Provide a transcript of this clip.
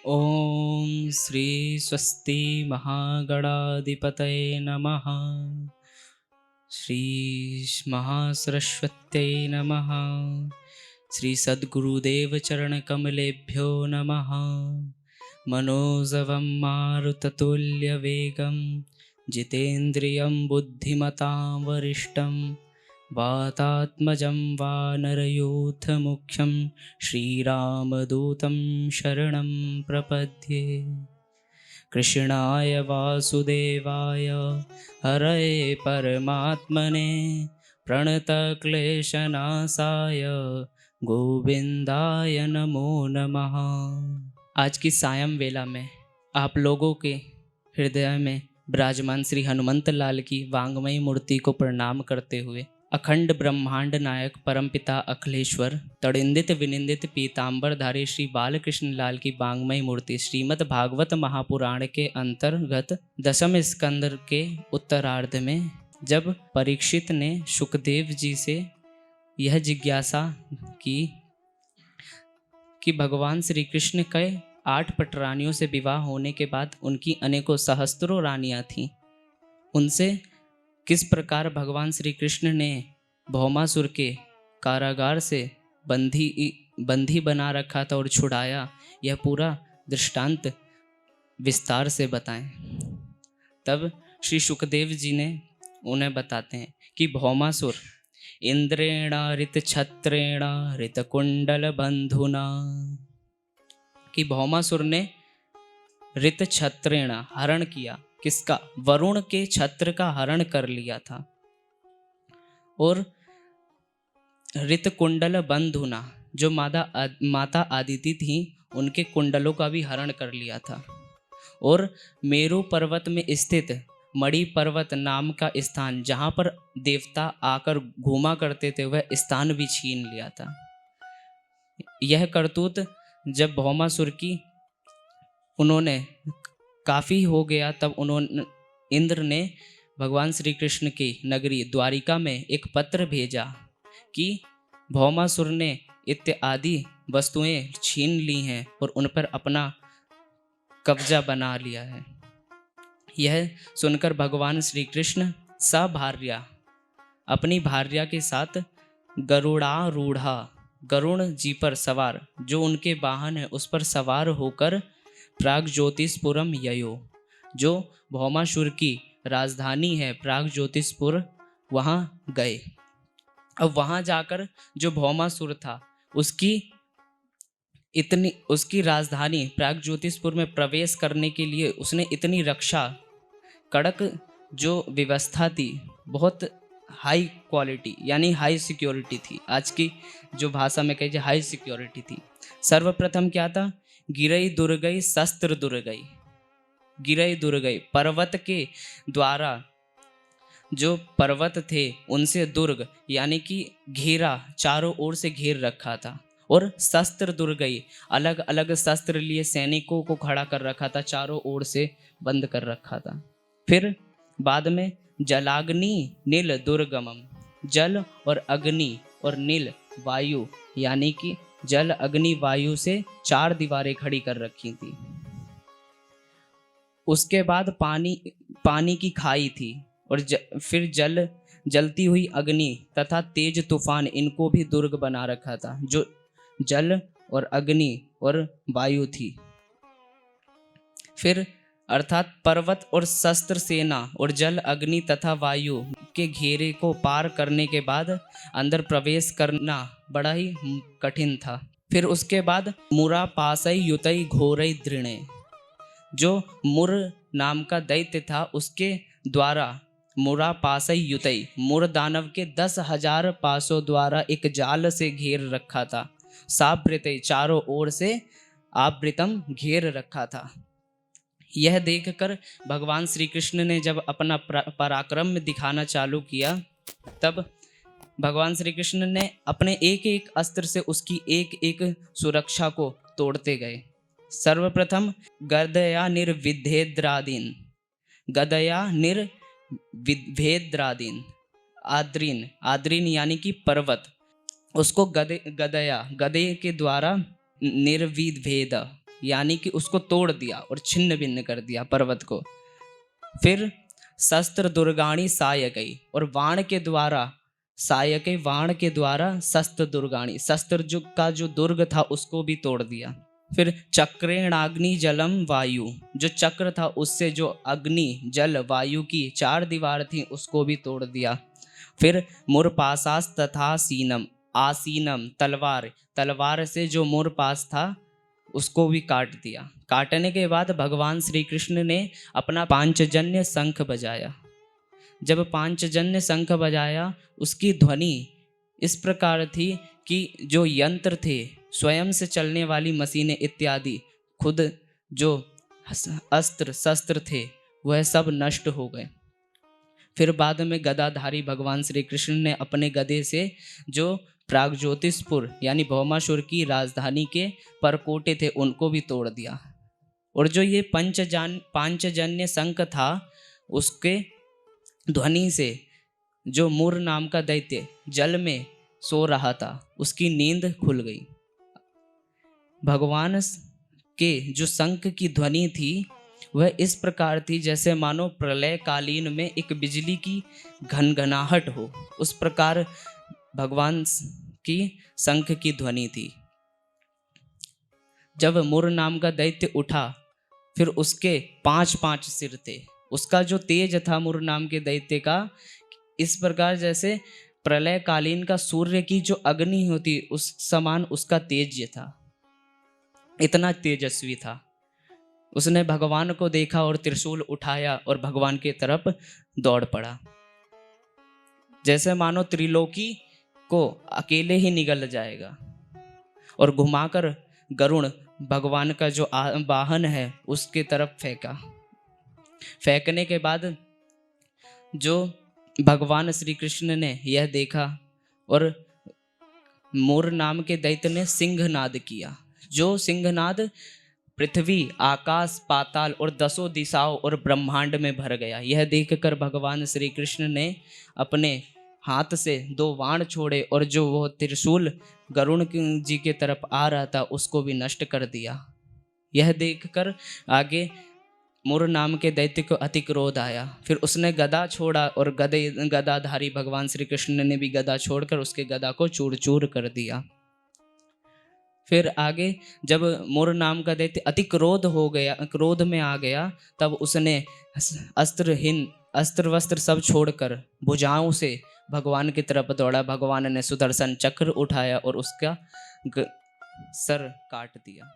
ओम श्री स्वस्ति महागणाधिपतये नमः। श्री महासरस्वत्यै नमः। श्री सद्गुरुदेव चरण कमलेभ्यो नमः। मनोजवं मारुततुल्यवेगं जितेन्द्रियं बुद्धिमतां वरिष्ठं वातात्मजं वानरयूथमुख्यं श्रीरामदूतं शरणं प्रपद्ये। कृष्णाय वासुदेवाय हरये परमात्मने प्रणतक्लेशनाशाय गोविंदाय नमो नमः। आज की सायं वेला में आप लोगों के हृदय में विराजमान श्री हनुमंत लाल की वांगमयी मूर्ति को प्रणाम करते हुए अखंड ब्रह्मांड नायक परमपिता अखिलेश्वर तड़िंदित विनिंदित पीतांबरधारी श्री बालकृष्ण लाल की वांगमयी मूर्ति श्रीमद् भागवत महापुराण के अंतर्गत दशम स्कंद के उत्तरार्ध में जब परीक्षित ने सुखदेव जी से यह जिज्ञासा की कि भगवान श्री कृष्ण के 8 पटरानियों से विवाह होने के बाद उनकी अनेकों सहस्त्रों रानियां थीं, उनसे किस प्रकार भगवान श्री कृष्ण ने भौमासुर के कारागार से बंदी बना रखा था और छुड़ाया, यह पूरा दृष्टांत विस्तार से बताएं। तब श्री सुखदेव जी ने उन्हें बताते हैं कि भौमासुर इंद्रेण ऋत छत्रेण ऋत कुंडल बंधुना, कि भौमासुर ने ऋत छत्रेण हरण किया, किसका? वरुण के छत्र का हरण कर लिया था, और ऋत कुंडल बंधुना जो माता आदिति थी उनके कुंडलों का भी हरण कर लिया था, और मेरु पर्वत में स्थित मणि पर्वत नाम का स्थान जहाँ पर देवता आकर घूमा करते थे वह स्थान भी छीन लिया था। यह करतूत जब भौमासुर की उन्होंने काफ़ी हो गया, तब उन्होंने इंद्र ने भगवान श्री कृष्ण की नगरी द्वारिका में एक पत्र भेजा कि भौमासुर ने इत्यादि वस्तुएं छीन ली हैं और उन पर अपना कब्जा बना लिया है। यह सुनकर भगवान श्री कृष्ण सभार्या अपनी भार्या के साथ गरुड़ारूढ़ा गरुण जी पर सवार, जो उनके वाहन है उस पर सवार होकर प्राग ज्योतिषपुरम ययो, जो भौमासुर की राजधानी है प्राग ज्योतिषपुर, वहाँ गए। अब वहाँ जाकर जो भौमासुर था उसकी राजधानी प्राग ज्योतिषपुर में प्रवेश करने के लिए उसने इतनी रक्षा कड़क जो व्यवस्था थी, बहुत हाई क्वालिटी यानी हाई सिक्योरिटी थी, आज की जो भाषा में कही जाए हाई सिक्योरिटी थी। सर्वप्रथम क्या था? गिरई दुर्गई शस्त्र दुर्गई, गिरई दुर्गई पर्वत के द्वारा जो पर्वत थे उनसे दुर्ग यानी कि घेरा, चारों ओर से घेर रखा था, और शस्त्र दुर्गई अलग अलग शस्त्र लिए सैनिकों को खड़ा कर रखा था, चारों ओर से बंद कर रखा था। फिर बाद में जलाग्नि नील दुर्गमम, जल और अग्नि और नील वायु यानी कि जल अग्नि वायु से 4 दीवारें खड़ी कर रखी थी। उसके बाद पानी की खाई थी, और फिर जलती हुई अग्नि तथा तेज तूफान, इनको भी दुर्ग बना रखा था, जो जल और अग्नि और वायु थी। फिर अर्थात पर्वत और शस्त्र सेना और जल अग्नि तथा वायु के घेरे को पार करने के बाद अंदर प्रवेश करना बड़ा ही कठिन था। फिर उसके बाद मुरा पासई युतई घोरई दृणे, जो मुर नाम का दैत्य था उसके द्वारा मुरा पासई युतई, मुर दानव के 10,000 पासों द्वारा एक जाल से घेर रखा था, सावृतई चारों ओर से आवृतम घेर रखा था। यह देखकर भगवान श्री कृष्ण ने जब अपना पराक्रम दिखाना चालू किया, तब भगवान श्री कृष्ण ने अपने एक एक अस्त्र से उसकी एक एक सुरक्षा को तोड़ते गए। सर्वप्रथम गदया निर्विभेद्रादीन, गदया निर्विभेद्रादीन, आद्रीन यानी कि पर्वत, उसको गदे के द्वारा निर्विभेद यानी कि उसको तोड़ दिया और छिन्न भिन्न कर दिया पर्वत को। फिर शस्त्र दुर्गाणी सायकई, और बाण के द्वारा, सायकई बाण के द्वारा शस्त्र दुर्गाणी, शस्त्र जो का जो दुर्ग था उसको भी तोड़ दिया। फिर चक्रेणाग्नि जलम वायु, जो चक्र था उससे जो अग्नि जल वायु की 4 दीवार थी उसको भी तोड़ दिया। फिर मुरपासास तथा सीनम, आसीनम तलवार, तलवार से जो मुरपास था उसको भी काट दिया। काटने के बाद भगवान श्री कृष्ण ने अपना पांचजन्य शंख बजाया। जब पांचजन्य शंख बजाया उसकी ध्वनि इस प्रकार थी कि जो यंत्र थे, स्वयं से चलने वाली मशीनें इत्यादि, खुद जो अस्त्र शस्त्र थे वह सब नष्ट हो गए। फिर बाद में गदाधारी भगवान श्री कृष्ण ने अपने गदे से जो प्रागज्योतिषपुर यानी भौमासुर की राजधानी के परकोटे थे उनको भी तोड़ दिया। और जो ये पांचजन्य शंख था उसके ध्वनि से जो मुर नाम का दैत्य जल में सो रहा था उसकी नींद खुल गई। भगवान के जो शंख की ध्वनि थी वह इस प्रकार थी जैसे मानो प्रलय कालीन में एक बिजली की घनघनाहट हो, उस प्रकार भगवान की शंख की ध्वनि थी। जब मुर नाम का दैत्य उठा फिर उसके 5 सिर थे। उसका जो तेज था मुर नाम के दैत्य का, इस प्रकार जैसे प्रलय कालीन का सूर्य की जो अग्नि होती उस समान उसका तेज था, इतना तेजस्वी था। उसने भगवान को देखा और त्रिशूल उठाया और भगवान की तरफ दौड़ पड़ा, जैसे मानो त्रिलोकी को अकेले ही निगल जाएगा। और घुमाकर गरुण भगवान का जो वाहन है उसके तरफ फेंका। फेंकने के बाद जो भगवान श्री कृष्ण ने यह देखा और मोर नाम के दैत्य ने सिंहनाद किया। जो सिंहनाद पृथ्वी, आकाश, पाताल और 10 दिशाओं और ब्रह्मांड में भर गया। यह देखकर भगवान श्री कृष्ण ने अपने हाथ से 2 बाण छोड़े और जो वो त्रिशूल गरुण जी के तरफ आ रहा था उसको भी नष्ट कर दिया। यह देखकर आगे मुर नाम के दैत्य को अति क्रोध आया। फिर उसने गदा छोड़ा और गदाधारी भगवान श्री कृष्ण ने भी गदा छोड़कर उसके गदा को चूर चूर कर दिया। फिर आगे जब मुर नाम का दैत्य अति क्रोध हो गया, क्रोध में आ गया, तब उसने अस्त्र वस्त्र सब छोड़कर भुजाओं से भगवान की तरफ दौड़ा। भगवान ने सुदर्शन चक्र उठाया और उसका सर काट दिया।